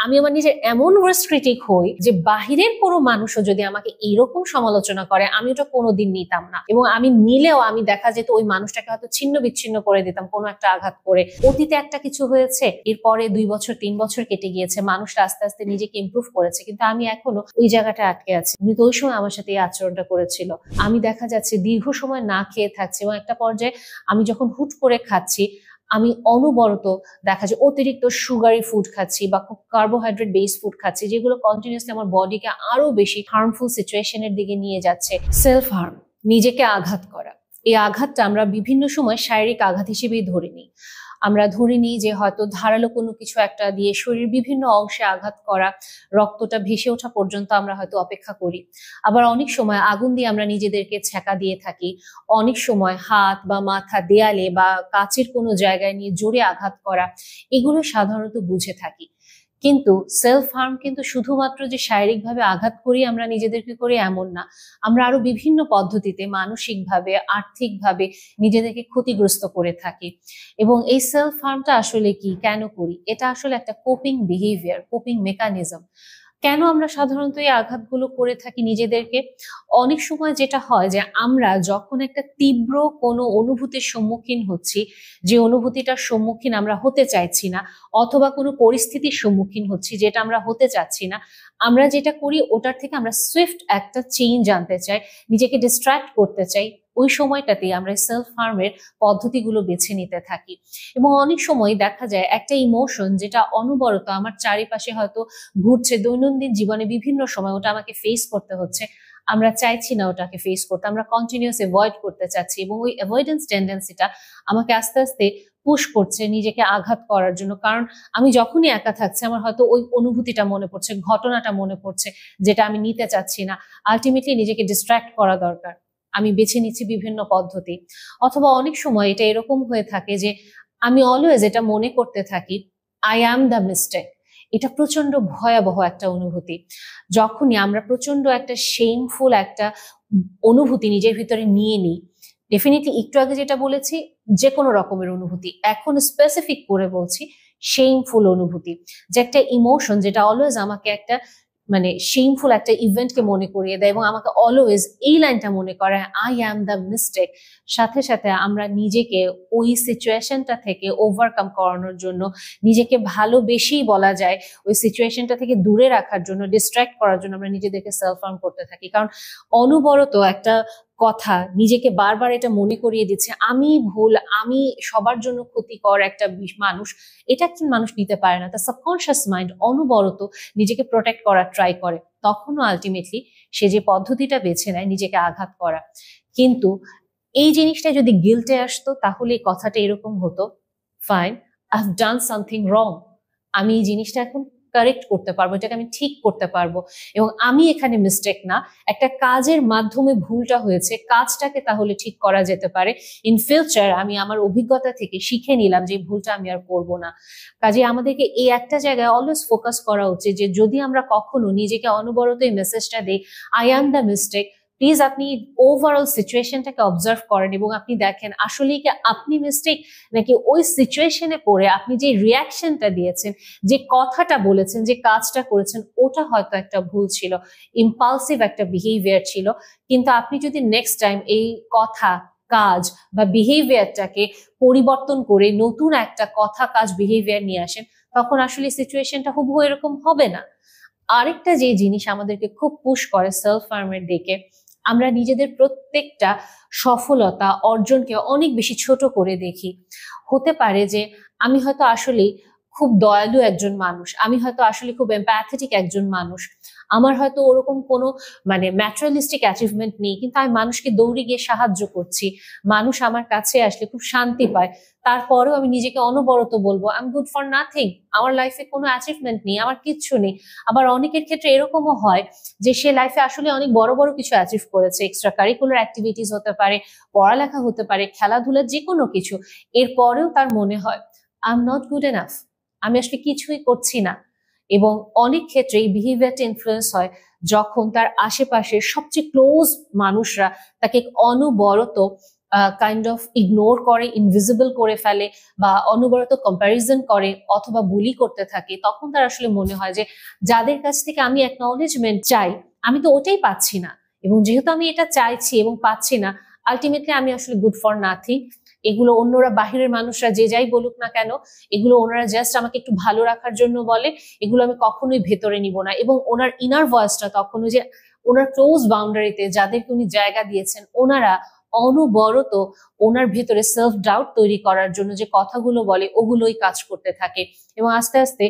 আমি আমার নিজের এমন ওয়ার্স্ট ক্রিটিক হই যে বাহিরের কোনো মানুষও যদি আমাকে এইরকম সমালোচনা করে আমি ওটা কোনোদিন নিতাম না, এবং আমি নিলেও আমি দেখা যেত ওই মানুষটাকে হয়তো ছিন্ন বিচ্ছিন্ন করে দিতাম কোনো একটা আঘাত করে। অতীতে একটা কিছু হয়েছে, এরপরে 2 বছর 3 বছর কেটে গিয়েছে, মানুষটা আস্তে আস্তে নিজেকে ইমপ্রুভ করেছে, কিন্তু আমি এখনো ওই জায়গাটা আটকে আছি। উনি তো ওই সময় আমার সাথে এই আচরণটা করেছিল। আমি দেখা যাচ্ছে দীর্ঘ সময় না খেয়ে থাকছি, এবং একটা পর্যায়ে আমি যখন হুট করে খাচ্ছি, আমি অনবরত দেখা যায় অতিরিক্ত সুগারি ফুড খাচ্ছি বা খুব কার্বোহাইড্রেট বেসড ফুড খাচ্ছি, যেগুলো কন্টিনিউসলি আমার বডিকে আরো বেশি হার্মফুল সিচুয়েশনের দিকে নিয়ে যাচ্ছে। সেলফ হার্ম, নিজেকে আঘাত করা, এই আঘাতটা আমরা বিভিন্ন সময় শারীরিক আঘাত হিসেবেই ধরে নিই। আমরা ধরে নিই যে হয়তো ধারালো কোনো কিছু একটা দিয়ে শরীরের বিভিন্ন অংশে আঘাত করা, রক্তটা ভেসে ওঠা পর্যন্ত আমরা হয়তো অপেক্ষা করি। আবার অনেক সময় আগুন দিয়ে আমরা নিজেদেরকে ছ্যাঁকা দিয়ে থাকি। অনেক সময় হাত বা মাথা দেয়ালে বা কাচের কোনো জায়গায় নিয়ে জোরে আঘাত করা, এগুলো সাধারণত বুঝে থাকি। কিন্তু সেলফ হার্ম কিন্তু শুধুমাত্র যে শারীরিকভাবে আঘাত করি আমরা নিজেদেরকে করি এমন না। আমরা আরো বিভিন্ন পদ্ধতিতে মানসিকভাবে, আর্থিকভাবে নিজেদেরকে ক্ষতিগ্রস্ত করে থাকি। এবং এই সেলফ হার্মটা আসলে কি, কেন করি? এটা আসলে একটা কোপিং বিহেভিয়ার, কোপিং মেকানিজম। কেন আমরা সাধারণত এই আঘাতগুলো করে থাকি নিজেদেরকে? অনেক সময় যেটা হয় যে আমরা যখন একটা তীব্র কোনো অনুভূতির সম্মুখীন হচ্ছি, যে অনুভূতিটার সম্মুখীন আমরা হতে চাইছি না, অথবা কোনো পরিস্থিতির সম্মুখীন হচ্ছি যেটা আমরা হতে চাচ্ছি না, আমরা যেটা করি ওটার থেকে আমরা সুইফট একটা চেঞ্জ আনতে চাই, নিজেকে ডিস্ট্রাক্ট করতে চাই। ওই সময়টাতেই আমরা সেলফ হার্মের পদ্ধতিগুলো বেছে নিতে থাকি। এবং অনেক সময় দেখা যায় একটা ইমোশন যেটা অনবরত আমার চারিপাশে হয়তো ঘুরছে, দৈনন্দিন জীবনে বিভিন্ন সময় ওটা আমাকে ফেস করতে হচ্ছে, আমরা চাইছি না ওটাকে ফেস করতে, আমরা কন্টিনিউয়াস অ্যাভয়েড করতে চাচ্ছি, এবং ওই অ্যাভয়েডেন্স টেন্ডেন্সিটা আমাকে আস্তে আস্তে পুশ করছে নিজেকে আঘাত করার জন্য। কারণ আমি যখনই একা থাকছি আমার হয়তো ওই অনুভূতিটা মনে পড়ছে, ঘটনাটা মনে পড়ছে যেটা আমি নিতে চাচ্ছি না। আলটিমেটলি নিজেকে ডিস্ট্রাক্ট করা দরকার, আমি বেছে নিচ্ছি বিভিন্ন পদ্ধতি। অথবা অনেক সময় এটা এরকম হয়ে থাকে যে আমি অলওয়েজ এটা মনে করতে থাকি, আই অ্যাম দ্য মিস্টেক। এটা প্রচন্ড ভয়াবহ একটা অনুভূতি। যখনই আমরা প্রচন্ড একটা শেমফুল একটা অনুভূতি নিজের ভিতরে নিয়ে নিই, ডেফিনেটলি একটু আগে যেটা বলেছি যে কোনো রকমের অনুভূতি, এখন স্পেসিফিক করে বলছি শেমফুল অনুভূতি, যে একটা ইমোশন যেটা অলওয়েজ আমাকে একটা মানে শেমফুল একটা ইভেন্টকে মনে করিয়ে দেয়, এবং আমাকে অলওয়েজ এই লাইনটা মনে করায়, আই অ্যাম দ্য মিস্টেক। সাথে সাথে আমরা নিজেকে ওই সিচুয়েশনটা থেকে ওভারকাম করানোর জন্য, নিজেকে ভালোবেসেই বলা যায় ওই সিচুয়েশনটা থেকে দূরে রাখার জন্য, ডিস্ট্রাক্ট করার জন্য আমরা নিজেদেরকে সেলফ হার্ম করতে থাকি। কারণ অনবরত একটা কথা নিজেকে বারবার এটা মনে করিয়ে দিচ্ছে আমি ভুল, আমি সবার জন্য ক্ষতিকর একটা মানুষ, এটা একজন মানুষ নিতে পারে না। তার সাবকনশিয়াস মাইন্ড অনবরত নিজেকে প্রোটেক্ট করার ট্রাই করে, তখনও আলটিমেটলি সে যে পদ্ধতিটা বেছে নেয় নিজেকে আঘাত করা। কিন্তু এই জিনিসটা যদি গিল্টে আসতো তাহলে এই কথাটা এরকম হতো, fine, I have done something wrong, আমি এই জিনিসটা এখন কারেক্ট করতে পারবো, এটাকে আমি ঠিক করতে পারবো, এবং আমি এখানে মিস্টেক না, একটা কাজের মাধ্যমে ভুলটা হয়েছে, কাজটাকে তাহলে ঠিক করা যেতে পারে। ইন ফিউচার আমি আমার অভিজ্ঞতা থেকে শিখে নিলাম যে ভুলটা আমি আর করবো না। কাজে আমাদেরকে এই একটা জায়গায় অলওয়েজ ফোকাস করা উচিত যে যদি আমরা কখনো নিজেকে অনবরত এই মেসেজটা দিই, I am the mistake, please আপনি ওভারঅল সিচুয়েশনটাকে অবজার্ভ করেন এবং আপনি দেখেন আসলে কি আপনি মিস্টেক, নাকি ওই সিচুয়েশনে পড়ে আপনি যে রিয়াকশনটা দিয়েছেন, যে কথাটা বলেছেন, যে কাজটা করেছেন, ওটা হয়তো একটা ভুল ছিল, ইম্পালসিভ একটা বিহেভিয়ার ছিল। কিন্তু আপনি যদি নেক্সট টাইম এই কথা, কাজ বা বিহেভিয়ারটাকে পরিবর্তন করে নতুন একটা কথা, কাজ, বিহেভিয়ার নিয়ে আসেন, তখন আসলে সিচুয়েশনটা হুবহু এরকম হবে না। আরেকটা যে জিনিস আমাদেরকে খুব পুশ করে সেলফ হার্মের দিকে, আমরা নিজেদের প্রত্যেকটা সফলতা অর্জনকে অনেক বেশি ছোট করে দেখি। হতে পারে যে আমি হয়তো আসলে খুব দয়ালু একজন মানুষ, আমি হয়তো আসলে খুব এম্প্যাথেটিক একজন মানুষ, আমার হয়তো ওরকম কোনো ম্যাটেরিয়ালিস্টিক অ্যাচিভমেন্ট নেই, কিন্তু আমি মানুষকে দৌড়ে গিয়ে সাহায্য করছি, মানুষ আমার কাছে আসলে খুব শান্তি পায়, তারপরেও আমি নিজেকে অনবরত বলবো I am good for nothing, আমার লাইফে কোনো অ্যাচিভমেন্ট নেই, আমার কিচ্ছু নেই। আবার অনেকের ক্ষেত্রে এরকমও হয় যে সে লাইফে আসলে অনেক বড় বড় কিছু অ্যাচিভ করেছে, এক্সট্রা কারিকুলার অ্যাক্টিভিটিস হতে পারে, পড়ালেখা হতে পারে, খেলাধুলা, যে কোনো কিছু, এরপরেও তার মনে হয় I am not good enough, আমি আসলে কিছুই করছি না। এবং অনেক ক্ষেত্রে এই বিহেভিয়ারটা ইনফ্লুয়েন্স হয় যখন তার আশেপাশের সবচেয়ে ক্লোজ মানুষরা তাকে অনবরত কাইন্ড অফ ইগনোর করে, ইনভিজিবল করে ফেলে বা অনবরত কম্প্যারিজন করে অথবা বুলি করতে থাকে, তখন তার আসলে মনে হয় যে যাদের কাছ থেকে আমি অ্যাকনলেজমেন্ট চাই আমি তো ওটাই পাচ্ছি না, এবং যেহেতু আমি এটা চাইছি এবং পাচ্ছি না, আলটিমেটলি আমি আসলে গুড ফর নাথিং। এগুলো অন্যরা, বাহিরের মানুষরা যে যাই বলুক না কেন, এগুলো ওনারা জাস্ট আমাকে একটু ভালো রাখার জন্য বলে, এগুলো আমি কখনোই ভেতরে নিব না। এবং ওনার ইনার ভয়েসটা তখন ওই যে ওনার ক্লোজ বাউন্ডারিতে যাদেরকে উনি জায়গা দিয়েছেন, ওনারা অনবরত ওনার ভেতরে সেলফ ডাউট তৈরি করার জন্য যে কথাগুলো বলে ওগুলোই কাজ করতে থাকে, এবং আস্তে আস্তে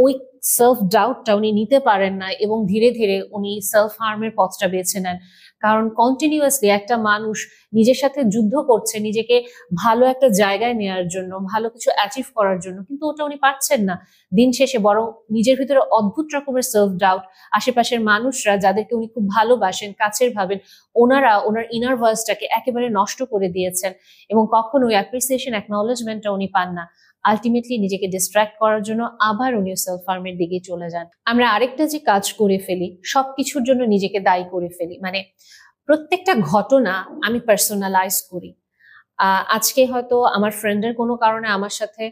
ওই সেলফ ডাউটটা উনি নিতে পারেন না এবং ধীরে ধীরে উনি সেলফ হার্মের পথটা বেছে নেন। কারণ কন্টিনিউয়াসলি একটা মানুষ নিজের সাথে যুদ্ধ করছে নিজেকে ভালো একটা জায়গায় নেওয়ার জন্য, ভালো কিছু অ্যাচিভ করার জন্য, কিন্তু ওটা উনি পাচ্ছেন না। দিন শেষে বরং নিজের ভিতরে অদ্ভুত রকমের সেলফ ডাউট, আশেপাশের মানুষরা যাদেরকে উনি খুব ভালোবাসেন, কাছের ভাবেন, ওনারা ওনার ইনার ভয়েসটাকে একেবারে নষ্ট করে দিয়েছেন এবং কখনোই অ্যাপ্রিসিয়েশন, অ্যাকনলেজমেন্টটা উনি পান না। আলটিমেটলি নিজেকে ডিস্ট্রাক্ট করার জন্য আবার উনি সেলফ হার্মের দিকে চলে যান। আমরা আরেকটা যে কাজ করে ফেলি, সবকিছুর জন্য নিজেকে দায়ী করে ফেলি, মানে প্রত্যেকটা ঘটনা আমি পার্সোনালাইজ করি। আজকে হয়তো আমার ফ্রেন্ডের কোনো কারণে আমার সাথে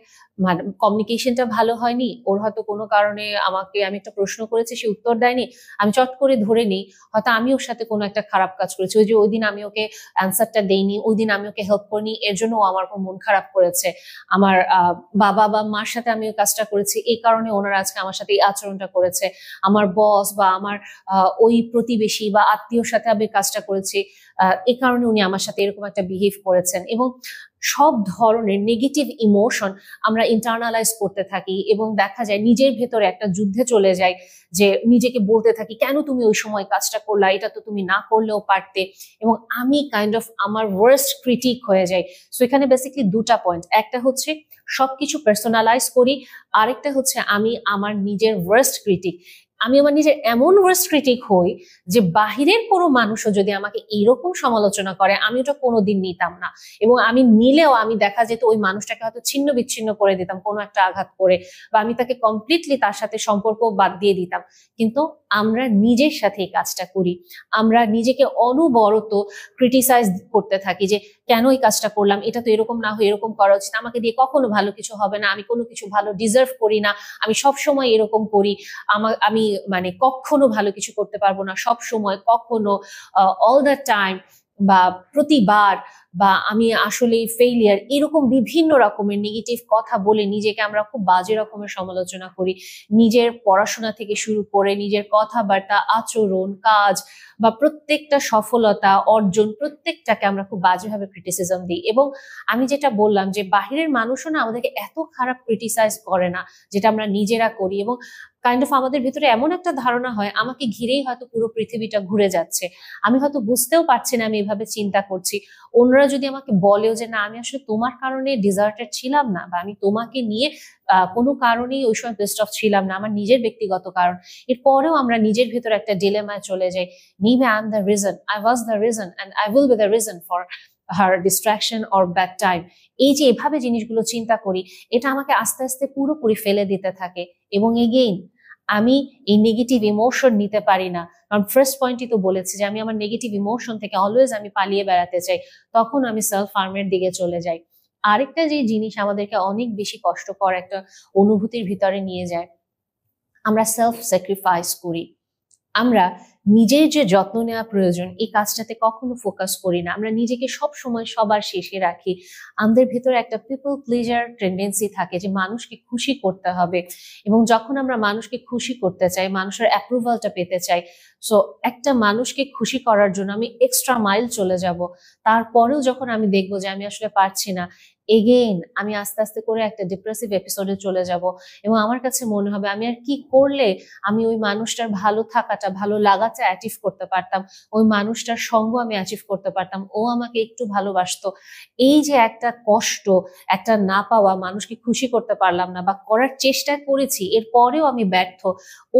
মানে কমিউনিকেশনটা ভালো হয়নি, ওর হয়তো কোনো কারণে আমাকে, আমি একটা প্রশ্ন করেছি সে উত্তর দেয়নি, আমি চট করে ধরে নিই হয়তো আমি ওর সাথে কোনো একটা খারাপ কাজ করেছি, ওই যে ওই দিন আমি ওকে অ্যান্সারটা দেইনি, ওই দিন আমি ওকে হেল্প করিনি, এর জন্য ও আমার উপর মন খারাপ করেছে। আমার বাবা বা মার সাথে আমি ওই কাজটা করেছি, এই কারণে ওনারা আজকে আমার সাথে এই আচরণটা করেছে। আমার বস বা আমার ওই প্রতিবেশী বা আত্মীয়র সাথে আমি কাজটা করেছি, এই কারণে উনি আমার সাথে এরকম একটা বিহেভ করেছেন। এবং সব ধরনের নেগেটিভ ইমোশন আমরা ইন্টারনালাইজ করতে থাকি এবং দেখা যায় নিজের ভেতরে একটা যুদ্ধে চলে যায়, যে নিজেকে বলতে থাকি কেন তুমি ওই সময় কাজটা করলা, এটা তো তুমি না করলেও পারতে, এবং আমি কাইন্ড অফ আমার ওয়ার্স্ট ক্রিটিক হয়ে যাই। সো এখানে বেসিক্যালি দুটা পয়েন্ট, একটা হচ্ছে সবকিছু পার্সোনালাইজ করি, আরেকটা হচ্ছে আমি আমার নিজের ওয়ার্স্ট ক্রিটিক। আমি আমার নিজের এমন ওয়ার্স্ট ক্রিটিক হই যে বাহিরের কোনো মানুষও যদি আমাকে এইরকম সমালোচনা করে আমি ওটা কোনোদিন নিতাম না, এবং আমি নিলেও আমি দেখা যেত ওই মানুষটাকে হয়তো ছিন্ন বিচ্ছিন্ন করে দিতাম কোনো একটা আঘাত করে, বা আমি তাকে কমপ্লিটলি তার সাথে সম্পর্ক বাদ দিয়ে দিতাম। কিন্তু আমরা নিজের সাথে এই কাজটা করি, আমরা নিজেকে অনবরত ক্রিটিসাইজ করতে থাকি যে কেন এই কাজটা করলাম, এটা তো এরকম না হয়ে এরকম করা উচিত, আমাকে দিয়ে কখনো ভালো কিছু হবে না, আমি কোনো কিছু ভালো ডিজার্ভ করি না, আমি সব সময় এরকম করি, আমি মানে কখনো ভালো কিছু করতে পারবো না, সব সময়, কখনো, অল দ্য টাইম, বা প্রতিবার, বা আমি আসলে ফেইলিয়ার, এরকম বিভিন্ন রকমের নেগেটিভ কথা বলে নিজেকে আমরা খুব বাজে রকমের সমালোচনা করি। নিজের পড়াশোনা থেকে শুরু করে নিজের কথাবার্তা, আচরণ, কাজ বা প্রত্যেকটা সফলতা অর্জন, প্রত্যেকটাকে আমরা খুব বাজেভাবে ক্রিটিসিজম দিই। এবং আমি যেটা বললাম যে বাহিরের মানুষও না আমাদেরকে এত খারাপ ক্রিটিসাইজ করে না যেটা আমরা নিজেরা করি, এবং কাইন্ড অফ আমাদের ভিতরে এমন একটা ধারণা হয় আমাকে ঘিরেই হয়তো পুরো পৃথিবীটা ঘুরে যাচ্ছে, আমি হয়তো বুঝতেও পারছি না আমি এভাবে চিন্তা করছি। অন্যরা যদি আমাকে বলেও যে না আমি আসলে তোমার কারণে ডিজার্টেড ছিলাম না, বা আমি তোমাকে নিয়ে কোনো কারণেই ওই সময় বেস্ট অফ ছিলাম না, আমার নিজের ব্যক্তিগত কারণ, এরপরেও আমরা নিজের ভেতরে একটা ডিলেমায় চলে যাই, maybe I am the reason, I was the reason and I will be the reason for her destruction or bad time. এই যে এভাবে জিনিসগুলো চিন্তা করি, এটা আমাকে আস্তে আস্তে পুরোপুরি ফেলে দিতে থাকে। এবং এগেইন আমি এই নেগেটিভ ইমোশন নিতে পারি না, কারণ ফার্স্ট পয়েন্টই তো বলেছি যে আমি আমার নেগেটিভ ইমোশন থেকে অলওয়েজ আমি পালিয়ে বেড়াতে চাই, তখন আমি সেলফ হার্মের দিকে চলে যাই। আরেকটা যে জিনিস আমাদেরকে অনেক বেশি কষ্টকর একটা অনুভূতির ভিতরে নিয়ে যায়, আমরা সেলফ স্যাক্রিফাইস করি। আমরা নিজের যে যত্ন নেওয়া প্রয়োজন এই কাজটাতে কখনো ফোকাস করি না, আমরা নিজেকে সব সময় সবার শেষে রাখি। আমাদের ভেতরে একটা পিপল প্লিজার টেন্ডেন্সি থাকে যে মানুষকে খুশি করতে হবে, এবং যখন আমরা মানুষকে খুশি করতে চাই, মানুষের অ্যাপ্রুভালটা পেতে চাই, সো একটা মানুষকে খুশি করার জন্য আমি এক্সট্রা মাইল চলে যাব। তারপরেও যখন আমি দেখবো যে আমি আসলে পারছি না, এগেইন আমি আস্তে আস্তে করে একটা ডিপ্রেসিভ এপিসোডে চলে যাব, এবং আমার কাছে মনে হবে আমি আর কি করলে আমি ওই মানুষটার ভালো থাকাটা, ভালো লাগাটা অ্যাচিভ করতে পারতাম, ওই মানুষটার সঙ্গ আমি অ্যাচিভ করতে পারতাম, ও আমাকে একটু ভালোবাসতো। এই যে একটা কষ্ট, একটা না পাওয়া, মানুষকে খুশি করতে পারলাম না বা করার চেষ্টা করেছি এরপরেও আমি ব্যর্থ,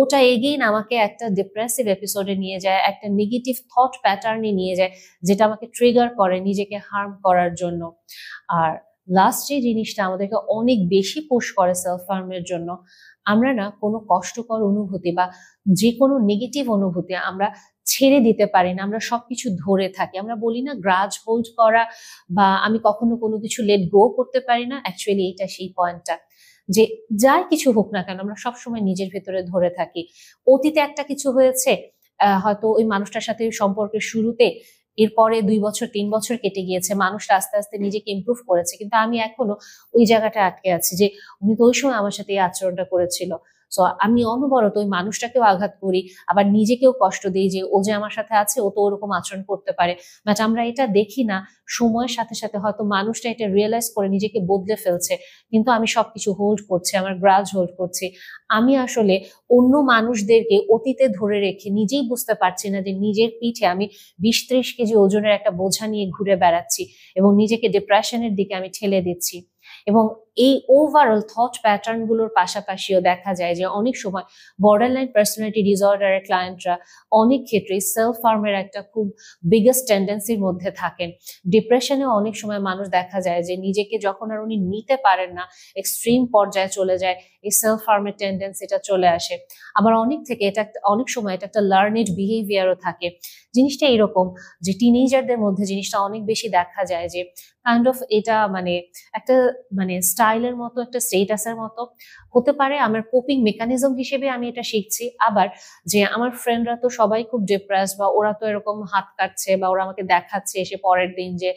ওটা এগেইন আমাকে একটা ডিপ্রেসিভ এপিসোডে নিয়ে যায়, একটা নেগেটিভ থট প্যাটার্নে নিয়ে যায়, যেটা আমাকে ট্রিগার করে নিজেকে হার্ম করার জন্য। আর লাস্ট যে জিনিসটা আমাদেরকে অনেক বেশি পুশ করে সেলফ হার্মের জন্য, আমরা না কোনো কষ্টকর অনুভূতি বা যে কোনো নেগেটিভ অনুভূতি আমরা ছেড়ে দিতে পারি না, আমরা সবকিছু ধরে থাকি। আমরা বলি না গ্রাজ হোল্ড করা বা আমি কখনো কোনো কিছু লেট গো করতে পারি না, অ্যাকচুয়ালি এটা সেই পয়েন্টটা যে যাই কিছু হোক না কেন আমরা সবসময় নিজের ভেতরে ধরে থাকি। অতীতে একটা কিছু হয়েছে, হয়তো ওই মানুষটার সাথে সম্পর্কের শুরুতে, এরপরে 2 বছর 3 বছর কেটে গিয়েছে, মানুষটা আস্তে আস্তে নিজেকে ইমপ্রুভ করেছে, কিন্তু আমি এখনো ওই জায়গাটা আটকে আছি যে উনি তো ওই সময় আমার সাথে এই আচরণটা করেছিল। সো আমি অনবরত ওই মানুষটাকেও আঘাত করি, আবার নিজেকেও কষ্ট দিই যে ও যে আমার সাথে আছে ও তো ওরকম আচরণ করতে পারে। বাট আমরা এটা দেখি না, সময়ের সাথে সাথে হয়তো মানুষটা এটা রিয়েলাইজ করে নিজেকে বদলে ফেলছে, কিন্তু আমি সবকিছু হোল্ড করছি, আমার গ্রাজ হোল্ড করছি। আমি আসলে অন্য মানুষদেরকে অতীতে ধরে রেখে নিজেই বুঝতে পারছি না যে নিজের পিঠে আমি 20-30 কেজি ওজনের একটা বোঝা নিয়ে ঘুরে বেড়াচ্ছি এবং নিজেকে ডিপ্রেশনের দিকে আমি ঠেলে দিচ্ছি। এবং এই ওভারঅল থট প্যাটার্ন গুলোর পাশাপাশিও দেখা যায় যে অনেক সময় বর্ডারলাইন পার্সোনালিটি ডিসঅর্ডারের ক্লায়েন্টরা অনেক ক্ষেত্রে সেলফ হার্মের একটা খুব বিগেস্ট টেন্ডেন্সির মধ্যে থাকেন। ডিপ্রেশনে অনেক সময় মানুষ দেখা যায় যে নিজেকে যখন আর উনি নিতে পারেন না, এক্সট্রিম পর্যায়ে চলে যায়, এই সেলফ হার্মের টেন্ডেন্সিটা চলে আসে। আবার অনেক সময় এটা একটা লার্নেড বিহেভিয়ারও থাকে। জিনিসটা এরকম যে টিনেজারদের মধ্যে জিনিসটা অনেক বেশি দেখা যায় যে কাইন্ড অফ এটা মানে একটা মানে স্টাইলের মতো, একটা স্টেটাসের মতো হতে পারে। আমার কোপিং মেকানিজম হিসেবে আমি এটা শিখছি। আবার যে আমার ফ্রেন্ডরা তো সবাই খুব ডিপ্রেস, বা ওরা তো এরকম হাত কাটছে বা ওরা আমাকে দেখাচ্ছে এসে পরের দিন যে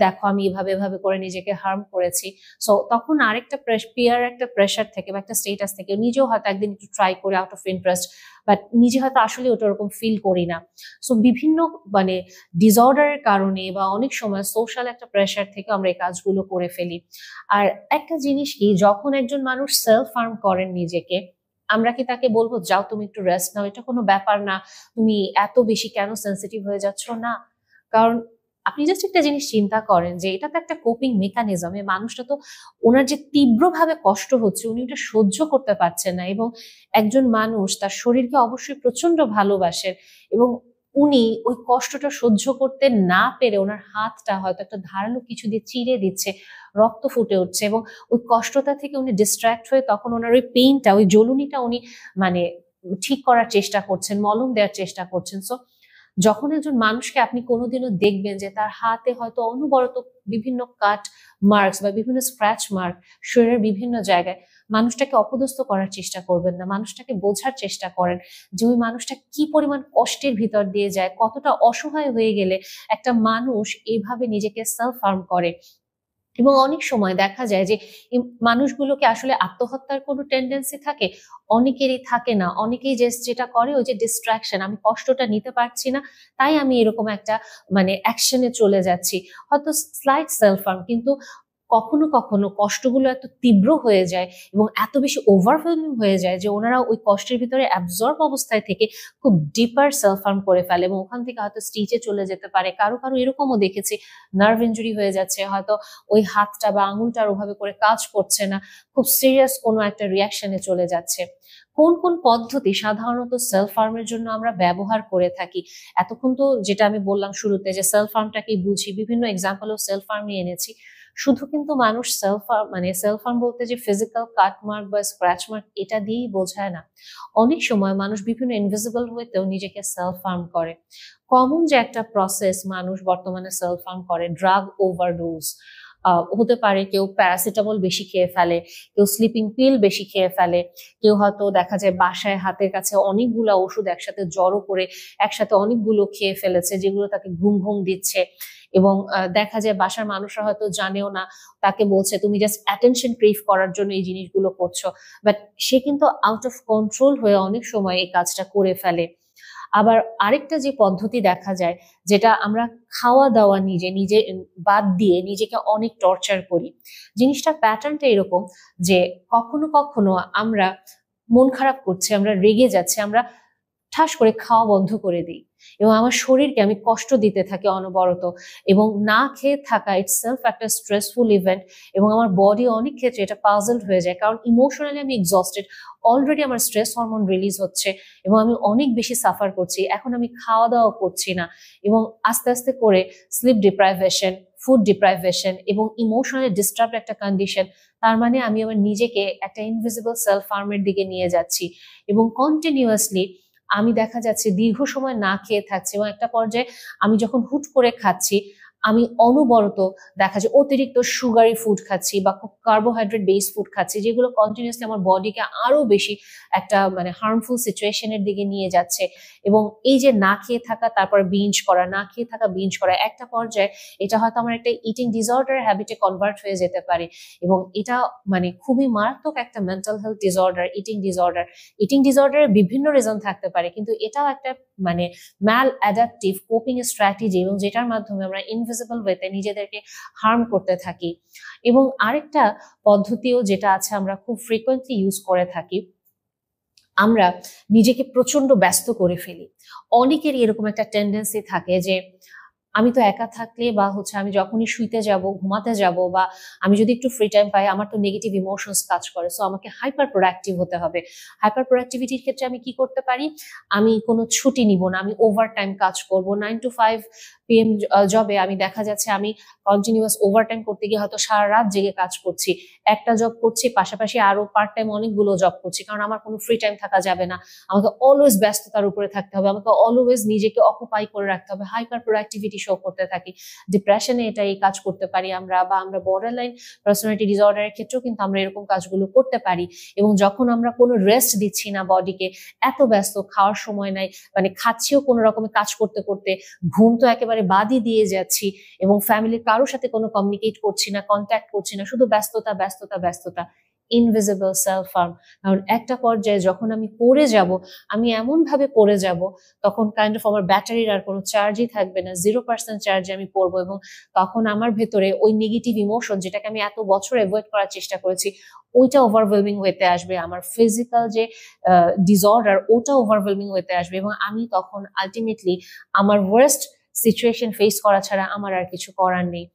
দেখো আমি এভাবে এভাবে করে নিজেকে হার্ম করেছি। সো তখন আরেকটা পিয়ার একটা প্রেশার থেকে বা একটা স্টেটাস থেকে নিজেও হয়তো একদিন একটু ট্রাই করে আউট অফ ইন্টারেস্ট, বাট নিজে হয়তো আসলে ওটা ওরকম ফিল করি না। সো বিভিন্ন মানে ডিসঅর্ডারের কারণে বা অনেক সময় সোশ্যাল একটা প্রেশার থেকে আমরা এই কাজগুলো করে ফেলি। আর একটা জিনিস কি, যখন একজন মানুষ সেলফ হার্ম করেন নিজেকে, আমরা কি তাকে বলবো যাও তুমি একটু রেস্ট নাও, এটা কোনো ব্যাপার না, তুমি এত বেশি কেন সেন্সিটিভ হয়ে যাচ্ছ? না। কারণ আপনি জাস্ট একটা জিনিস চিন্তা করেন যে এটা তো একটা কোপিং মেকানিজম। এই মানুষটা তো ওনার যে তীব্রভাবে কষ্ট হচ্ছে উনি ওটা সহ্য করতে পারছেন না, এবং একজন মানুষ তার শরীরকে অবশ্যই প্রচন্ড ভালোবাসেন, এবং উনি ওই কষ্টটা সহ্য করতে না পেরে ওনার হাতটা হয়তো একটা ধারালো কিছু দিয়ে চিরে দিচ্ছে, রক্ত ফুটে উঠছে, এবং ওই কষ্টটা থেকে উনি ডিস্ট্র্যাক্ট হয়ে তখন ওনার ওই পেইনটা, ওই জ্বলুনিটা উনি মানে ঠিক করার চেষ্টা করছেন, মলম দেওয়ার চেষ্টা করছেন। সো যখন একজন মানুষকে আপনি কোনোদিনও দেখবেন যে তার হাতে হয়তো অনবরত বিভিন্ন কাট মার্কস বা বিভিন্ন স্ক্র্যাচ মার্ক শরীরের বিভিন্ন জায়গায়, মানুষটাকে অপদস্থ করার চেষ্টা করবেন না, মানুষটাকে বোঝার চেষ্টা করেন যে ওই মানুষটা কি পরিমাণ কষ্টের ভিতর দিয়ে যায়, কতটা অসহায় হয়ে গেলে একটা মানুষ এইভাবে নিজেকে সেলফ হার্ম করে। এবং অনেক সময় দেখা যায় যে এই মানুষগুলোকে আসলে আত্মহত্যার কোনো টেন্ডেন্সি থাকে, অনেকেরই থাকে না। অনেকেই যেটা করে ওই যে ডিস্ট্রাকশন, আমি কষ্টটা নিতে পারছি না তাই আমি এরকম একটা মানে অ্যাকশনে চলে যাচ্ছি, হয়তো স্লাইট সেলফ হার্ম, কিন্তু কখনো কখনো কষ্টগুলো এত তীব্র হয়ে যায় এবং এত বেশি ওভারওয়েলমিং হয়ে যায় যে ওনারা ওই কষ্টের ভিতরে অ্যাবজর্ব অবস্থায় থেকে খুব ডিপার সেলফ হার্ম করে ফেলে, এবং ওখান থেকে হয়তো স্টিচে চলে যেতে পারে। কারো কারো এরকমও দেখেছি নার্ভ ইনজুরি হয়ে যাচ্ছে, হয়তো ওই হাতটা বা আঙুলটার ওভাবে করে কাজ করছে না, খুব সিরিয়াস কোনো একটা রিয়াকশনে চলে যাচ্ছে। কোন কোন পদ্ধতি সাধারণত সেলফ হার্মের জন্য আমরা ব্যবহার করে থাকি? এতক্ষণ তো যেটা আমি বললাম শুরুতে যে সেলফ হার্মটাকেই বুঝি, বিভিন্ন এক্সাম্পল ও সেলফ হার্ম নিয়ে এনেছি। শুধু কিন্তু মানুষ সেলফ হার্ম বলতে যে ফিজিক্যাল কাট মার্ক বা স্ক্র্যাচ মার্ক এটা দিয়েই বোঝায় না। অনেক সময় মানুষ বিভিন্ন ইনভিজিবল ওয়েতেও নিজেকে সেলফ হার্ম করে। কমন যে একটা প্রসেস মানুষ বর্তমানে সেলফ হার্ম করে, ড্রাগ ওভারডোজ হতে পারে। কেউ প্যারাসিটামল বেশি খেয়ে ফেলে, কেউ স্লিপিং পিল বেশি খেয়ে ফেলে, কেউ হয়তো দেখা যায় বাসায় হাতের কাছে অনেকগুলো ওষুধ একসাথে জড়ো করে একসাথে অনেকগুলো খেয়ে ফেলেছে, যেগুলো তাকে ঘুম ঘুম দিচ্ছে, এবং দেখা যায় বাসার মানুষরা হয়তো জানেও না, তাকে বলছে তুমি জাস্ট অ্যাটেনশন ক্রেভ করার জন্য এই জিনিসগুলো করছো, বাট সে কিন্তু আউট অফ কন্ট্রোল হয়ে অনেক সময় এই কাজটা করে ফেলে। আবার আরেকটা যে পদ্ধতি দেখা যায়, যেটা আমরা খাওয়া দাওয়া নিজে নিজে বাদ দিয়ে নিজেকে অনেক টর্চার করি। জিনিসটার প্যাটার্নটা এরকম যে কখনো কখনো আমরা মন খারাপ করছি, আমরা রেগে যাচ্ছি, আমরা ঠাস করে খাওয়া বন্ধ করে দিই এবং আমার শরীরকে আমি কষ্ট দিতে থাকি অনবরত, এবং না খেয়ে থাকা ইটসেলফ একটা স্ট্রেসফুল ইভেন্ট, এবং আমার বডি অনেক ক্ষেত্রে এটা পাজলড হয়ে যায়, কারণ ইমোশনালি আমি এক্সস্টেড, অলরেডি আমার স্ট্রেস হরমোন রিলিজ হচ্ছে এবং আমি অনেক বেশি সাফার করছি, এখন আমি খাওয়া দাওয়া করছি না, এবং আস্তে আস্তে করে স্লিপ ডিপ্রাইভেশন, ফুড ডিপ্রাইভেশন এবং ইমোশনালি ডিস্টার্ব একটা কন্ডিশন। তার মানে আমি আমার নিজেকে একটা ইনভিজিবল সেলফ হার্মের দিকে নিয়ে যাচ্ছি, এবং কন্টিনিউয়াসলি আমি দেখা যাচ্ছে দীর্ঘ সময় না খেয়ে থাকছি এবং একটা পর্যায়ে আমি যখন হুট করে খাচ্ছি আমি অনবরত দেখা যায় অতিরিক্ত সুগারি ফুড খাচ্ছি বা খুব কার্বোহাইড্রেট বেসড ফুড খাচ্ছি, যেগুলো কন্টিনিউসলি আমার বডিকে আরো বেশি একটা মানে হার্মফুল সিচুয়েশনের দিকে নিয়ে যাচ্ছে। এবং এই যে না খেয়ে থাকা তারপর বিঞ্জ করা, না খেয়ে থাকা বিঞ্জ করা, একটা পর্যায়ে এটা হয়তো আমার একটা ইটিং ডিসঅর্ডার হ্যাবিটে কনভার্ট হয়ে যেতে পারে। এবং এটা মানে খুবই মারাত্মক একটা mental health disorder, eating disorder. Eating ডিসঅর্ডারের বিভিন্ন রিজন থাকতে পারে, কিন্তু এটাও একটা মানে ম্যাল অ্যাডাপটিভ কোপিং স্ট্র্যাটেজি, এবং যেটার মাধ্যমে আমরা ইনভিজিবল ওয়েতে নিজেদেরকে হার্ম করতে থাকি। এবং আরেকটা পদ্ধতিও যেটা আছে আমরা খুব ফ্রিকোয়েন্টলি ইউজ করে থাকি, আমরা নিজেকে প্রচন্ড ব্যস্ত করে ফেলি। অনেকেরই এরকম একটা টেন্ডেন্সি থাকে যে আমি তো একা থাকলে বা আমি যখনই শুইতে যাব, ঘুমাতে যাব, বা আমি যদি একটু ফ্রি টাইম পাই, আমার তো নেগেটিভ ইমোশনস কাজ করে, সো আমাকে হাইপার প্রোডাক্টিভ হতে হবে। হাইপার প্রোডাক্টিভিটির ক্ষেত্রে আমি কি করতে পারি, আমি কোনো ছুটি নিব না, আমি ওভার টাইম কাজ করব। 9 to 5 PM জবে আমি দেখা যাচ্ছে আমি কন্টিনিউয়াস ওভার টাইম করতে গিয়ে হয়তো সারা রাত জেগে কাজ করছি, একটা জব করছি, পাশাপাশি আরো পার্ট টাইম অনেকগুলো জব করছি, কারণ আমার কোনো ফ্রি টাইম থাকা যাবে না। আমাকে অলওয়েজ ব্যস্ততার উপরে থাকতে হবে, আমাকে অলওয়েজ নিজেকে অকুপাই করে রাখতে হবে, হাইপার প্রোডাক্টিভিটি শো করতে থাকি। ডিপ্রেশনে এটা এই কাজ করতে পারি আমরা, বা আমরা বর্ডারলাইন পার্সোনালিটি ডিসঅর্ডারের ক্ষেত্রেও কিন্তু আমরা এরকম কাজগুলো করতে পারি। এবং যখন আমরা কোনো রেস্ট দিচ্ছি না বডিকে, এত ব্যস্ত, খাওয়ার সময় নাই, মানে খাচ্ছিও কোনো রকমের কাজ করতে করতে, ঘুম তো একেবারে বাদই দিয়ে যাচ্ছি, এবং ফ্যামিলির কারোর সাথে কোনো কমিউনিকেট করছি না, কন্ট্যাক্ট করছি না, শুধু ব্যস্ততা ব্যস্ততা ব্যস্ততা, ইনভিজিবল সেলফ হার্ম। কারণ একটা পর্যায়ে যখন আমি পড়ে যাব, আমি এমন ভাবে পড়ে যাব, তখন কাইন্ড অফ আমার ব্যাটারির আর কোনো চার্জই থাকবে না, 0% চার্জে আমি পড়বো। এবং তখন আমার ভেতরে ওই নেগেটিভ ইমোশন, যেটাকে আমি এত বছর অ্যাভয়েড করার চেষ্টা করেছি, ওইটা ওভারওয়েলমিং ওয়েতে আসবে। আমার ফিজিক্যাল যে ডিসঅর্ডার, ওটা ওভারওয়েলমিং ওয়েতে আসবে, এবং আমি তখন আলটিমেটলি আমার ওয়ার্স্ট সিচুয়েশন ফেস করা ছাড়া আমার আর কিছু করার নেই।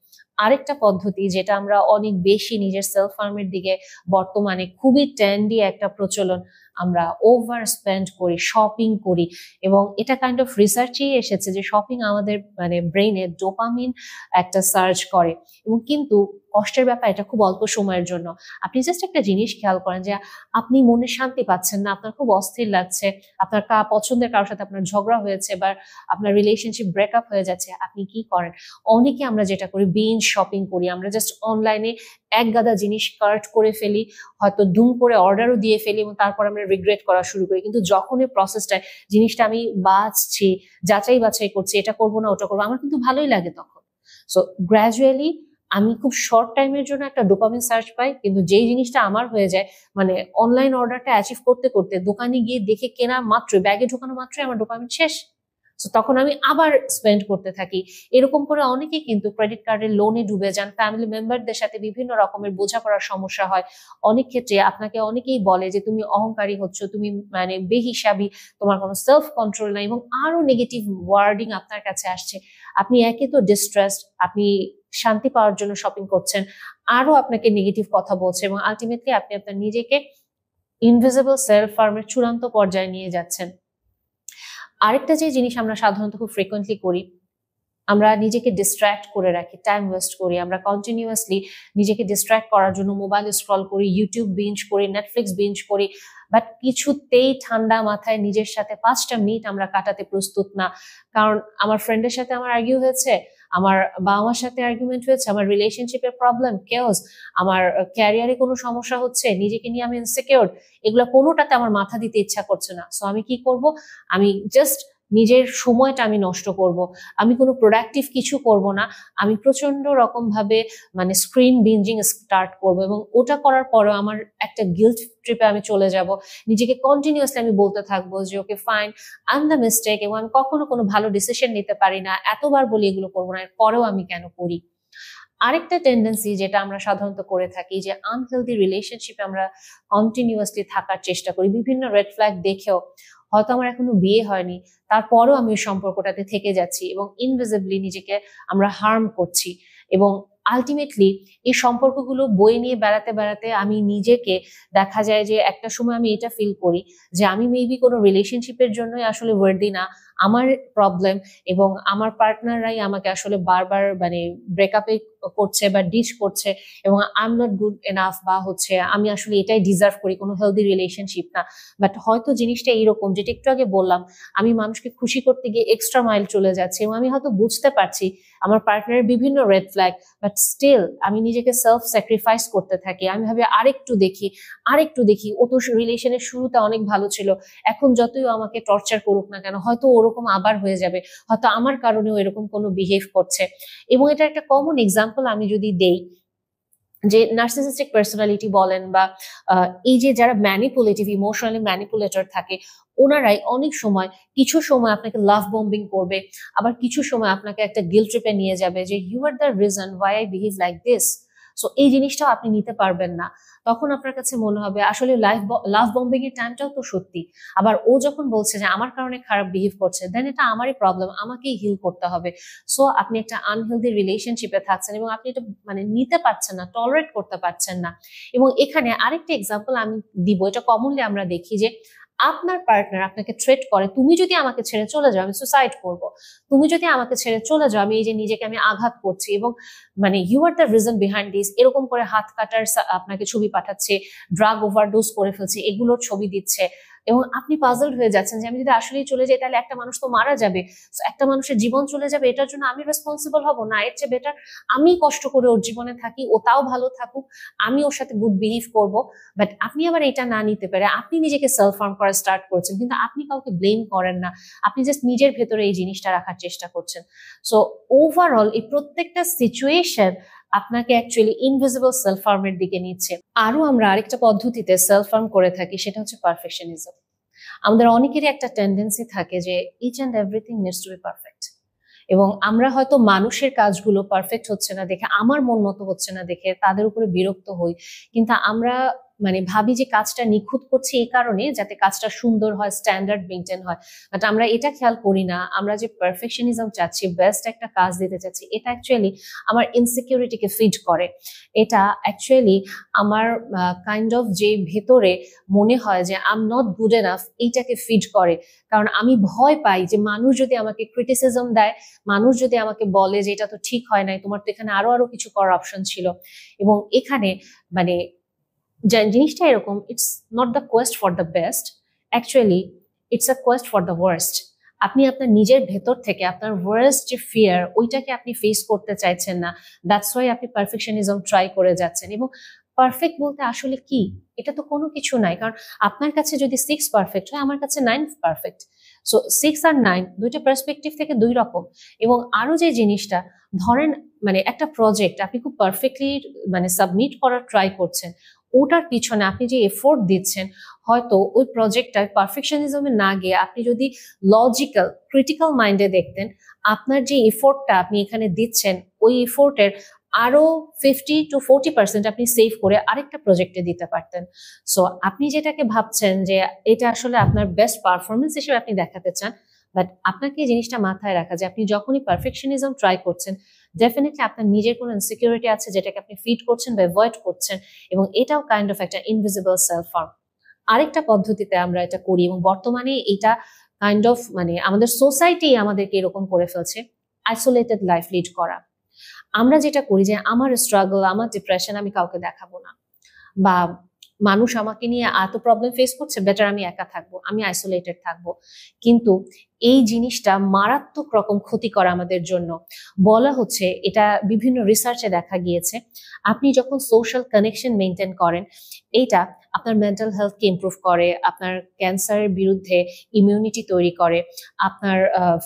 আরেকটা পদ্ধতি যেটা আমরা অনেক বেশি নিজের সেলফ হার্মের দিকে বর্তমানে খুবই ট্রেন্ডি একটা প্রচলন, আমরা ওভার স্পেন্ড করি, শপিং করি। এবং এটা কাইন্ড অফ রিসার্চেই এসেছে যে শপিং আমাদের মানে ব্রেইনে ডোপামিন একটা সার্চ করে, এবং কিন্তু কষ্টের ব্যাপার, এটা খুব অল্প সময়ের জন্য। আপনি জাস্ট একটা জিনিস খেয়াল করেন যে আপনি মনে শান্তি পাচ্ছেন না, আপনার খুব অস্থির লাগছে, আপনার পছন্দের কারোর সাথে আপনার ঝগড়া হয়েছে, বা আপনার রিলেশনশিপ ব্রেকআপ হয়ে যাচ্ছে, আপনি কি করেন? অনেকে আমরা যেটা করি, বিঞ্জ শপিং করি। আমরা জাস্ট অনলাইনে এক গাদা জিনিস কার্ট করে ফেলি, হয়তো দুম করে অর্ডারও দিয়ে ফেলি, এবং তারপর আমরা রিগ্রেট করা শুরু করি। কিন্তু যখন এই প্রসেসটায় জিনিসটা আমি বাছছি, যাচাই বাছাই করছি, এটা করবো না ওটা করবো, আমার কিন্তু ভালোই লাগে তখন। সো গ্র্যাজুয়ালি আমি খুব শর্ট টাইমের জন্য একটা ডোপামিন সার্চ পাই, কিন্তু যেই জিনিসটা আমার হয়ে যায়, মানে অনলাইন অর্ডারটা অ্যাচিভ করতে করতে দোকানে গিয়ে দেখে কেনা মাত্র, ব্যাগে ঢোকানো মাত্রই আমার ডোপামিন শেষ। তখন আমি আবার স্পেন্ড করতে থাকি। এরকম করে অনেকেই কিন্তু ক্রেডিট কার্ডের লোনে ডুবে যান, ফ্যামিলি মেম্বারদের সাথে বিভিন্ন রকমের বোঝাপড়ার সমস্যা হয়। অনেক ক্ষেত্রে আপনাকে অনেকেই বলে যে তুমি অহংকারী হচ্ছ, তুমি মানে বেহিসাবি, তোমার কোনো সেলফ কন্ট্রোল নাই, এবং আরো নেগেটিভ ওয়ার্ডিং আপনার কাছে আসছে। আপনি একে তো ডিস্ট্রেসড, আপনি শান্তি পাওয়ার জন্য শপিং করছেন, আরো আপনাকে নেগেটিভ কথা বলছে, এবং আলটিমেটলি আপনি আপনার নিজেকে ইনভিজিবল সেলফ হার্মের চূড়ান্ত পর্যায়ে নিয়ে যাচ্ছেন। আরেকটা যে জিনিস আমরা সাধারণত খুব ফ্রিকোয়েন্টলি করি, আমরা নিজেকে ডিস্ট্র্যাক্ট করে রাখি, টাইম ওয়েস্ট করি, আমরা কন্টিনিউয়াসলি নিজেকে ডিস্ট্র্যাক্ট করার জন্য মোবাইল স্ক্রল করি, ইউটিউব বিঞ্জ করি, নেটফ্লিক্স বিঞ্জ করি, বাট কিছুতেই ঠান্ডা মাথায় নিজের সাথে 5টা মিনিট আমরা কাটাতে প্রস্তুত না। কারণ আমার ফ্রেন্ডের সাথে আমার আর্গিউ হয়েছে, আমার বাবা মার সাথে আর্গুমেন্ট হয়েছে, আমার রিলেশনশিপের প্রবলেম, কেওস, আমার ক্যারিয়ারে কোনো সমস্যা হচ্ছে, নিজেকে নিয়ে আমি ইনসিকিউর, এগুলো কোনোটাতে আমার মাথা দিতে ইচ্ছা করছে না। সো আমি কি করব, আমি জাস্ট নিজের সময়টা আমি নষ্ট করব, আমি কোনো প্রোডাক্টিভ কিছু করব না, আমি প্রচন্ড রকম ভাবে মানে স্ক্রিন বিঞ্জিং স্টার্ট করব, এবং ওটা করার পরেও আমার একটা গিল্ট ট্রিপে আমি চলে যাব। নিজেকে কন্টিনিউয়াসলি আমি বলতে থাকবো যে okay fine, I am the mistake, এবং আমি কখনো কোনো ভালো ডিসিশন নিতে পারি না, এতবার বলি এগুলো করবো না, এরপরেও আমি কেন করি। আরেকটা টেন্ডেন্সি যেটা আমরা সাধারণত করে থাকি, যে আনহেলদি রিলেশনশিপে আমরা কন্টিনিউয়াসলি থাকার চেষ্টা করি, বিভিন্ন রেড ফ্ল্যাগ দেখেও, হয়তো আমার এখনো বিয়ে হয়নি, তারপরেও আমি ওই সম্পর্কটাতে থেকে যাচ্ছি, এবং ইনভিজিবলি নিজেকে আমরা হার্ম করছি। এবং আলটিমেটলি এই সম্পর্কগুলো বয়ে নিয়ে বেড়াতে বেড়াতে আমি নিজেকে দেখা যায় যে একটা সময় আমি এটা ফিল করি যে আমি মেবি কোনো রিলেশনশিপের জন্যই আসলে ওয়ার্দি না, আমার প্রবলেম, এবং আমার পার্টনাররাই আমাকে আসলে বারবার মানে ব্রেকআপে করছে বা ডিচ করছে এবং I am not good enough বা হচ্ছে আমি আসলে এটাই ডিজার্ভ করি, কোনো হেলদি রিলেশনশিপ না। বাট হয়তো জিনিসটা এইরকম, যেটা একটু আগে বললাম, আমি মানুষকে খুশি করতে গিয়ে এক্সট্রা মাইল চলে যাচ্ছি এবং আমি হয়তো বুঝতে পারছি আমার পার্টনারের বিভিন্ন রেড ফ্ল্যাগ, বাট স্টিল আমি নিজেকে সেলফ স্যাক্রিফাইস করতে থাকি। আমি ভাবি আরেকটু দেখি, ও তো রিলেশনের শুরুতে অনেক ভালো ছিল, এখন যতই আমাকে টর্চার করুক না কেন হয়তো ওরকম আবার হয়ে যাবে, হয়তো আমার কারণেও এরকম কোনো বিহেভ করছে। এবং এটা একটা কমন এক্সাম্পল আমি যদি দেই, যে নার্সিসিস্টিক পার্সোনালিটি বলেন বা এই যে যারা ম্যানিপুলেটিভ, ইমোশনালি ম্যানিপুলেটর থাকে, ওনারাই অনেক সময় কিছু সময় আপনাকে লাভ বম্বিং করবে, আবার কিছু সময় আপনাকে একটা গিল্ট ট্রিপে নিয়ে যাবে যে you are the reason why I behave like this. So এই জিনিসটাও আপনি নিতে পারবেন না। তখন আপনার কাছে মনে হবে আসলে লাভ বম্বিং এর টাইমটাও তো সত্যি। আবার ও যখন বলছে যে আমার কারণে খারাপ বিহেভ করছে, দেন এটা আমারই প্রবলেম, আমাকেই হিল করতে হবে। সো আপনি একটা আনহেলদি রিলেশনশিপে থাকছেন এবং আপনি এটা মানে নিতে পারছেন না, টলারেট করতে পারছেন না। এবং এখানে আরেকটা এক্সাম্পল আমি দিব, এটা কমনলি আমরা দেখি যে আপনার পার্টনার আপনাকে থ্রেট করে, তুমি যদি আমাকে ছেড়ে চলে যাও আমি সুসাইড করব, তুমি যদি আমাকে ছেড়ে চলে যাও আমি এই যে নিজেকে আমি আঘাত করছি, এবং মানে you are the reason behind this, এরকম করে হাত কাটার আপনাকে ছবি পাঠাচ্ছে, ড্রাগ ওভারডোজ করে ফেলছে এগুলোর ছবি দিচ্ছে, এবং আপনি পাজলড হয়ে যাচ্ছেন যে আমি যদি আসলেই চলে যাই তাহলে একটা মানুষ তো মারা যাবে, একটা মানুষের জীবন চলে যাবে, এটার জন্য আমি রেসপন্সিবল হব না, এর চেয়ে বেটার আমি কষ্ট করে ওর জীবনে থাকি, ও তাও ভালো থাকুক, আমি ওর সাথে গুড বিহেভ করব। বাট আপনি আবার এটা না নিতে পারে আপনি নিজেকে সেলফ হার্ম করা স্টার্ট করছেন, কিন্তু আপনি কাউকে ব্লেম করেন না, আপনি জাস্ট নিজের ভেতরে এই জিনিসটা রাখার চেষ্টা করছেন। সো ওভারঅল এই প্রত্যেকটা সিচুয়েশন আপনাকে অ্যাকচুয়ালি ইনভিজিবল সেলফ হার্মের দিকে নিচ্ছে। আরো আমরা আরেকটা পদ্ধতিতে সেলফ হার্ম করে থাকি, সেটা হচ্ছে পারফেকশনিজম। আমাদের অনেকেরই একটা টেন্ডেন্সি থাকে যে each and everything needs to be perfect, এবং আমরা হয়তো মানুষের কাজগুলো পারফেক্ট হচ্ছে না দেখে, আমার মন মতো হচ্ছে না দেখে তাদের উপরে বিরক্ত হই, কিন্তু আমরা মানে ভাবি যে কাজটা নিখুঁত করছি এই কারণে যাতে কাজটা সুন্দর হয়, স্ট্যান্ডার্ড মেনটেন হয়। বাট আমরা এটা খেয়াল করি না, আমরা যে পারফেকশনিজম চাচ্ছি, বেস্ট একটা কাজ দিতে চাচ্ছি, এটা অ্যাকচুয়ালি আমার ইনসিকিউরিটিকে ফিড করে, এটা অ্যাকচুয়ালি আমার কাইন্ড অফ যে ভেতরে মনে হয় যে I am not good enough, এইটাকে ফিড করে। কারণ আমি ভয় পাই যে মানুষ যদি আমাকে ক্রিটিসিজম দেয়, মানুষ যদি আমাকে বলে যে এটা তো ঠিক হয় নাই, তোমার তো এখানে আরো কিছু করার অপশন ছিল, এবং এখানে মানে জিনিসটা এরকম, it's not the Quest for the best, actually it's a Quest for the worst. আপনি আপনার নিজের ভেতর থেকে আপনার ওয়ার্স্ট যে ফিয়ার, ওইটাকে আপনি ফেস করতে চাইছেন না, দ্যাটস ওয়াই আপনি পারফেকশনিজম ট্রাই করে যাচ্ছেন। এবং পারফেক্ট বলতে আসলে কি, এটা তো কোনো কিছু নাই, কারণ আপনার কাছে যদি 6 পারফেক্ট হয়, আমার কাছে 9 পারফেক্ট। সো 6 আর 9 দুইটা পার্সপেক্টিভ থেকে দুই রকম। এবং আরো যে জিনিসটা, ধরেন মানে একটা প্রজেক্ট আপনি খুব পারফেক্টলি মানে সাবমিট করার ট্রাই করছেন, ওটার পিছনে আপনি যে এফোর্ট দিচ্ছেন, হয়তো ওই প্রজেক্টটা পারফেকশনিজমে না গিয়ে আপনি যদি লজিক্যাল ক্রিটিক্যাল মাইন্ডে দেখতেন, আপনার যে এফোর্টটা আপনি এখানে দিচ্ছেন, ওই এফোর্টের আরো 50 to 40% আপনি সেভ করে আরেকটা প্রজেক্টে দিতে পারতেন। সো আপনি যেটাকে ভাবছেন যে এটা আসলে আপনার বেস্ট পারফরমেন্স হিসেবে আপনি দেখাতে চান, বাট আপনাকে এই জিনিসটা মাথায় রাখা যে আপনি যখনই পারফেকশনিজম ট্রাই করছেন, ডেফিনেটলি আপনার নিজের কোনো ইনসিকিউরিটি আছে যেটাকে আপনি ফিড করছেন বা অ্যাভয়েড করছেন, এবং এটাও কাইন্ড অফ একটা ইনভিজিবল সেলফ হার্ম। আরেকটা পদ্ধতিতে আমরা এটা করি, এবং বর্তমানে এটা কাইন্ড অফ মানে আমাদের সোসাইটি আমাদেরকে এরকম করে ফেলছে, আইসোলেটেড লাইফ লিড করা। আমরা যেটা করি যে আমার স্ট্রাগল, আমার ডিপ্রেশন আমি কাউকে দেখাবো না, বা মানুষ আমাকে নিয়ে এত প্রবলেম ফেস করছে, বেটার আমি একা থাকবো, আমি আইসোলেটেড থাকবো। কিন্তু এই জিনিসটা মারাত্মক রকম ক্ষতিকর আমাদের জন্য। বলা হচ্ছে, এটা বিভিন্ন রিসার্চে দেখা গিয়েছে, আপনি যখন সোশ্যাল কানেকশন মেনটেন করেন, এটা আপনার মেন্টাল হেলথকে ইমপ্রুভ করে, আপনার ক্যান্সারের বিরুদ্ধে ইমিউনিটি তৈরি করে, আপনার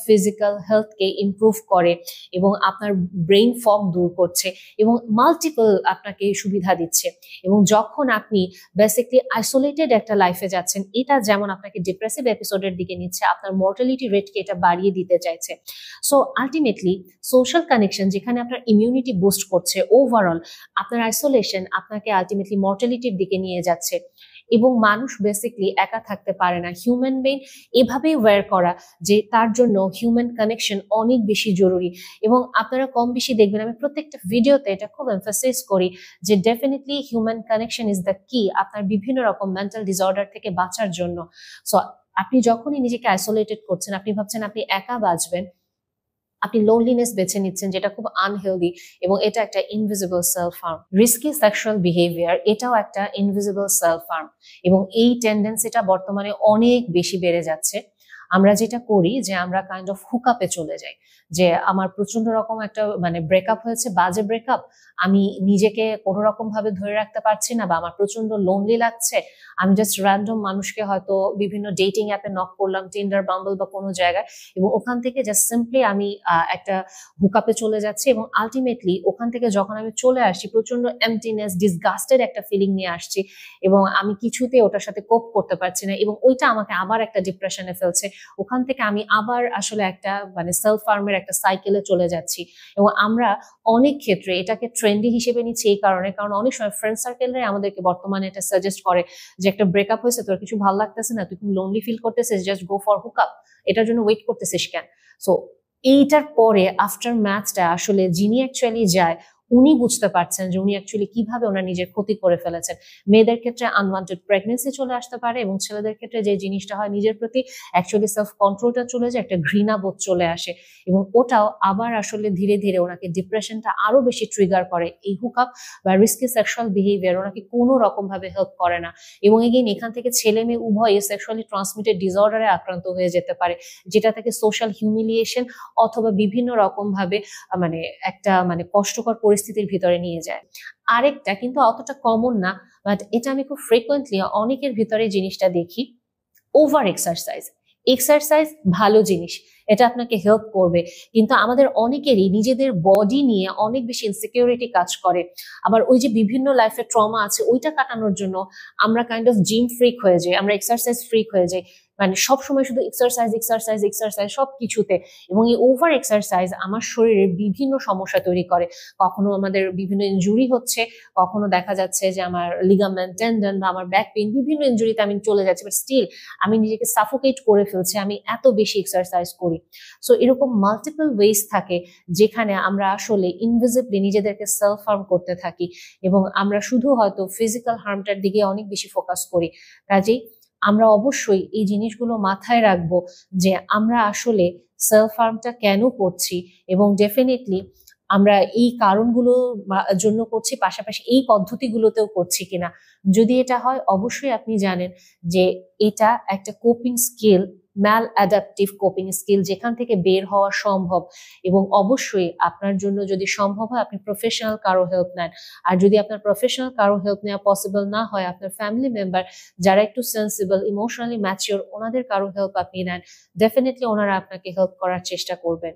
ফিজিক্যাল হেলথকে ইমপ্রুভ করে, এবং আপনার ব্রেইন ফগ দূর করছে, এবং মাল্টিপল আপনাকে সুবিধা দিচ্ছে। এবং যখন আপনি বেসিকলি আইসোলেটেড একটা লাইফে যাচ্ছেন, এটা যেমন আপনাকে ডিপ্রেসিভ এপিসোডের দিকে নিচ্ছে, আপনার মর্টালিটি রেটকে এটা বাড়িয়ে দিতে চাইছে। সো আলটিমেটলি সোশ্যাল কানেকশন যেখানে আপনার ইমিউনিটি বুস্ট করছে, ওভারঅল আপনার আইসোলেশন আপনাকে আলটিমেটলি মর্টালিটির দিকে নিয়ে যাচ্ছে। এবং মানুষ বেসিকলি একা থাকতে পারে না, হিউম্যান বিং এভাবেই ওয়্যার করা যে তার জন্য হিউম্যান কানেকশন অনেক বেশি জরুরি। এবং আপনারা কম বেশি দেখবেন, আমি প্রত্যেকটা ভিডিওতে এটা খুব এমফাসাইজ করি যে definitely human connection is the কি আপনার বিভিন্ন রকম মেন্টাল ডিসঅর্ডার থেকে বাঁচার জন্য। সো আপনি যখনই নিজেকে আইসোলেটেড করছেন, আপনি ভাবছেন আপনি একা বাঁচবেন, আপনি লোনলিনেস বেছে নিচ্ছেন, যেটা খুব আনহেলদি, এবং এটা একটা invisible self harm. Risky sexual behaviour, এটাও একটা ইনভিজিবল সেলফ হার্ম, এবং এই টেন্ডেন্সিটা বর্তমানে অনেক বেশি বেড়ে যাচ্ছে। আমরা যেটা করি যে আমরা কাইন্ড অফ হুকআপে চলে যাই, যে আমার প্রচন্ড রকম একটা মানে ব্রেকআপ হয়েছে, বাজে ব্রেকআপ, আমি নিজেকে কোনো রকম ভাবে ধরে রাখতে পারছি না, বা আমার প্রচন্ড লোনলি লাগছে, আমি জাস্ট র্যান্ডম মানুষকে হয়তো বিভিন্ন ডেটিং অ্যাপে নক করলাম, টিন্ডার, বাম্বল বা কোনো জায়গায়, এবং ওখান থেকে জাস্ট সিম্পলি আমি একটা হুকআপে চলে যাচ্ছি, এবং আলটিমেটলি ওখান থেকে যখন আমি চলে আসছি প্রচন্ড এমটিনেস, ডিসগাস্টেড একটা ফিলিং নিয়ে আসছি, এবং আমি কিছুতে ওটার সাথে কোপ করতে পারছি না, এবং ওইটা আমাকে আবার একটা ডিপ্রেশনে ফেলছে। ওখান থেকে আমি আবার আসলে একটা মানে সেলফ হার্মের একটা সাইকেলে চলে যাচ্ছি। এবং আমরা অনেক ক্ষেত্রে এটাকে ট্রেন্ডি হিসেবে নিচ্ছি এই কারণে, কারণ অনেক সময় ফ্রেন্ড সার্কেলরাই আমাদেরকে বর্তমানে এটা সাজেস্ট করে যে একটা ব্রেকআপ হয়েছে, তোর কিছু ভালো লাগতেছে না, তুই খুব লোনলি ফিল করতেছিস, জাস্ট গো ফর হুকআপ, এটার জন্য ওয়েট করতেছিস কেন? সো এইটার পরে আফটার ম্যাচটা আসলে যিনি অ্যাকচুয়ালি যায় উনি বুঝতে পারছেন যে উনি অ্যাকচুয়ালি কিভাবে ওনার নিজের ক্ষতি করে ফেলেছেন। মেয়েদের ক্ষেত্রে আনওয়ান্টেড প্রেগনেন্সি চলে আসতে পারে, এবং ছেলেদের ক্ষেত্রে যে জিনিসটা হয় নিজের প্রতি অ্যাকচুয়ালি সেলফ কন্ট্রোলটা চলে যায়, একটা ঘৃণা বোধ চলে আসে, এবং ওটাও আবার আসলে ধীরে ধীরে ওনাকে ডিপ্রেশনটা আরো বেশি ট্রিগার করে। এই হুকআপ বা রিস্কি সেক্সুয়াল বিহেভিয়ার ওনাকে কোনো রকম ভাবে হেল্প করে না, এবং এগেইন এখান থেকে ছেলে মেয়ে উভয়ে সেক্সুয়ালি ট্রান্সমিটেড ডিসঅর্ডারে আক্রান্ত হয়ে যেতে পারে, যেটা থেকে সোশ্যাল হিউমিলিয়েশন অথবা বিভিন্ন রকম ভাবে মানে একটা মানে কষ্টকর পরিস্থিতির ভিতরে নিয়ে যায়। আরেকটা কিন্তু অতটা কমন না, বাট এটা আমি খুব ফ্রিকোয়েন্টলি অনেকের ভিতরে জিনিসটা দেখি, ওভার এক্সারসাইজ। এক্সারসাইজ ভালো জিনিস, এটা আপনাকে হেল্প করবে, কিন্তু আমাদের অনেকেরই নিজেদের বডি নিয়ে অনেক বেশি ইনসিকিউরিটি কাজ করে। আবার ওই যে বিভিন্ন লাইফে ট্রমা আছে ওইটা কাটানোর জন্য আমরা কাইন্ড অফ জিম ফ্রিক হয়ে যাই, আমরা এক্সারসাইজ ফ্রিক হয়ে যাই, মানে সবসময় শুধু এক্সারসাইজ এক্সারসাইজ এক্সারসাইজ সব কিছুতে। এবং এই ওভার এক্সারসাইজ আমার শরীরে বিভিন্ন সমস্যা তৈরি করে। কখনো আমাদের বিভিন্ন ইনজুরি হচ্ছে, কখনো দেখা যাচ্ছে যে আমার লিগামেন্ট, টেন্ডন বা আমার ব্যাক পেইন, বিভিন্ন ইনজুরিতে আমি চলে যাচ্ছি, বাট স্টিল আমি নিজেকে সাফোকেট করে ফেলছি, আমি এত বেশি এক্সারসাইজ করি। সো এরকম মাল্টিপল ওয়েজ থাকে যেখানে আমরা আসলে ইনভিজিবলি নিজেদেরকে সেলফ হার্ম করতে থাকি, এবং আমরা শুধু হয়তো ফিজিক্যাল হার্মটার দিকে অনেক বেশি ফোকাস করি। কাজেই আমরা অবশ্যই এই জিনিসগুলো মাথায় রাখবো যে আমরা আসলে সেলফ হার্মটা কেন করছি, এবং ডেফিনেটলি আমরা এই কারণগুলোর জন্য করছি, পাশাপাশি এই পদ্ধতিগুলোতেও করছি কিনা। যদি এটা হয় অবশ্যই আপনি জানেন যে এটা একটা কোপিং স্কিল, ম্যাল অ্যাডাপটিভ কোপিং স্কিল, যেখান থেকে বের হওয়া সম্ভব। এবং অবশ্যই আপনার জন্য যদি সম্ভব হয় আপনি প্রফেশনাল কারো হেল্প নেন, আর যদি আপনার প্রফেশনাল কারো হেল্প নেওয়া পসিবল না হয়, আপনার ফ্যামিলি মেম্বার যারা একটু সেন্সিবল, ইমোশনালি ম্যাচিওর, ওনাদের কারো হেল্প আপনি নেন, ডেফিনেটলি ওনারা আপনাকে হেল্প করার চেষ্টা করবেন।